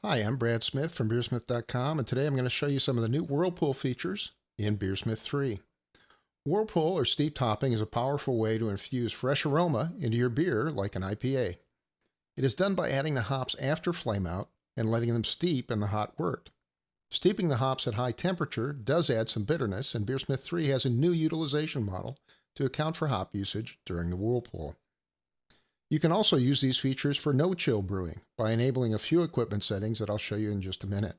Hi, I'm Brad Smith from BeerSmith.com, and today I'm going to show you some of the new Whirlpool features in BeerSmith 3. Whirlpool or steep topping is a powerful way to infuse fresh aroma into your beer like an IPA. It is done by adding the hops after flameout and letting them steep in the hot wort. Steeping the hops at high temperature does add some bitterness, and BeerSmith 3 has a new utilization model to account for hop usage during the Whirlpool. You can also use these features for no-chill brewing by enabling a few equipment settings that I'll show you in just a minute.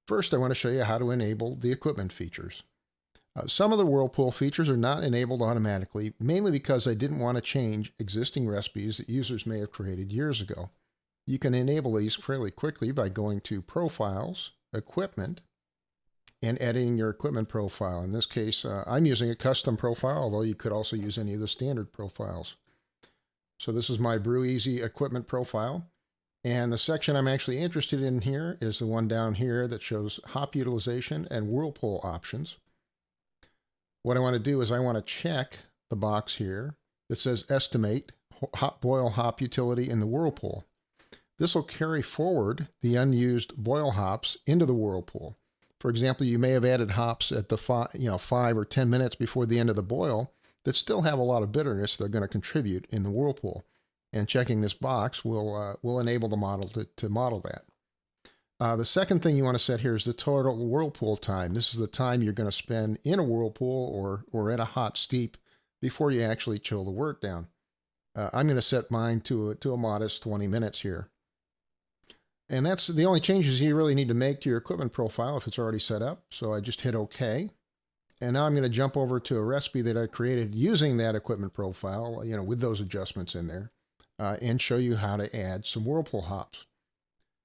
First, I want to show you how to enable the equipment features. Some of the Whirlpool features are not enabled automatically, mainly because I didn't want to change existing recipes that users may have created years ago. You can enable these fairly quickly by going to Profiles, Equipment, and editing your equipment profile. In this case, I'm using a custom profile, although you could also use any of the standard profiles. So this is my Brew Easy equipment profile. And the section I'm actually interested in here is the one down here that shows hop utilization and Whirlpool options. What I want to do is I want to check the box here that says estimate boil hop utility in the Whirlpool. This will carry forward the unused boil hops into the Whirlpool. For example, you may have added hops at the 5 or 10 minutes before the end of the boil that still have a lot of bitterness they're going to contribute in the Whirlpool. And checking this box will enable the model to model that. The second thing you want to set here is the total Whirlpool time. This is the time you're going to spend in a Whirlpool or at a hot steep before you actually chill the wort down. I'm going to set mine to a modest 20 minutes here. And that's the only changes you really need to make to your equipment profile if it's already set up. So I just hit OK. And now I'm going to jump over to a recipe that I created using that equipment profile, with those adjustments in there, and show you how to add some Whirlpool hops.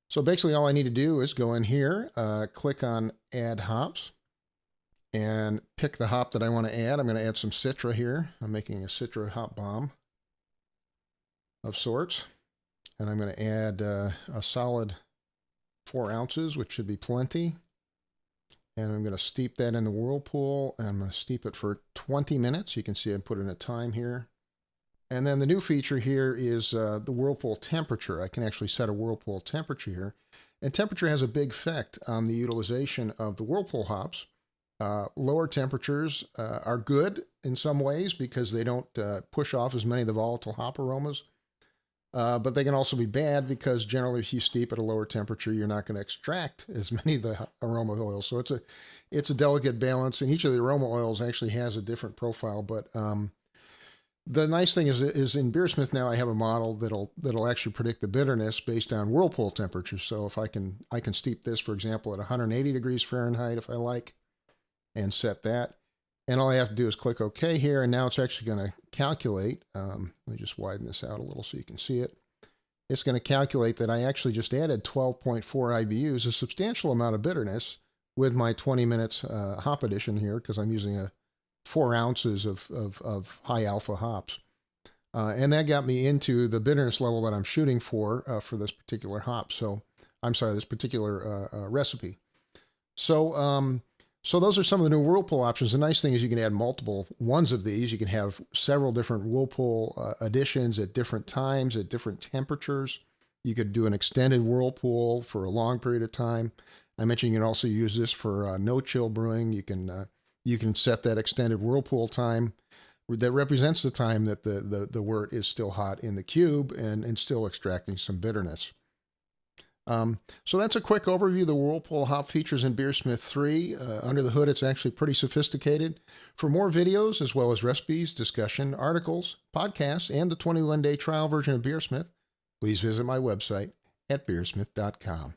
So basically all I need to do is go in here, click on Add Hops, and pick the hop that I want to add. I'm going to add some Citra here. I'm making a Citra hop bomb of sorts. And I'm going to add a solid 4 ounces, which should be plenty. And I'm going to steep that in the Whirlpool, and I'm going to steep it for 20 minutes. You can see I put in a time here. And then the new feature here is the Whirlpool temperature. I can actually set a Whirlpool temperature here. And temperature has a big effect on the utilization of the Whirlpool hops. Lower temperatures are good in some ways because they don't push off as many of the volatile hop aromas. But they can also be bad because generally if you steep at a lower temperature, you're not going to extract as many of the aroma oils. So it's a delicate balance, and each of the aroma oils actually has a different profile. But the nice thing is in BeerSmith now I have a model that'll actually predict the bitterness based on Whirlpool temperature. So if I can steep this, for example, at 180 degrees Fahrenheit if I like, and set that. And all I have to do is click OK here, and now it's actually going to calculate. Let me just widen this out a little so you can see it. It's going to calculate that I actually just added 12.4 IBUs, a substantial amount of bitterness, with my 20 minutes hop addition here, because I'm using 4 ounces of high alpha hops. And that got me into the bitterness level that I'm shooting for this particular hop. So, I'm sorry, this particular recipe. So those are some of the new Whirlpool options. The nice thing is you can add multiple ones of these. You can have several different Whirlpool additions at different times, at different temperatures. You could do an extended Whirlpool for a long period of time. I mentioned you can also use this for no-chill brewing. You can set that extended Whirlpool time that represents the time that the wort is still hot in the cube and still extracting some bitterness. So that's a quick overview of the Whirlpool hop features in BeerSmith 3. Under the hood, it's actually pretty sophisticated. For more videos, as well as recipes, discussion, articles, podcasts, and the 21-day trial version of BeerSmith, please visit my website at BeerSmith.com.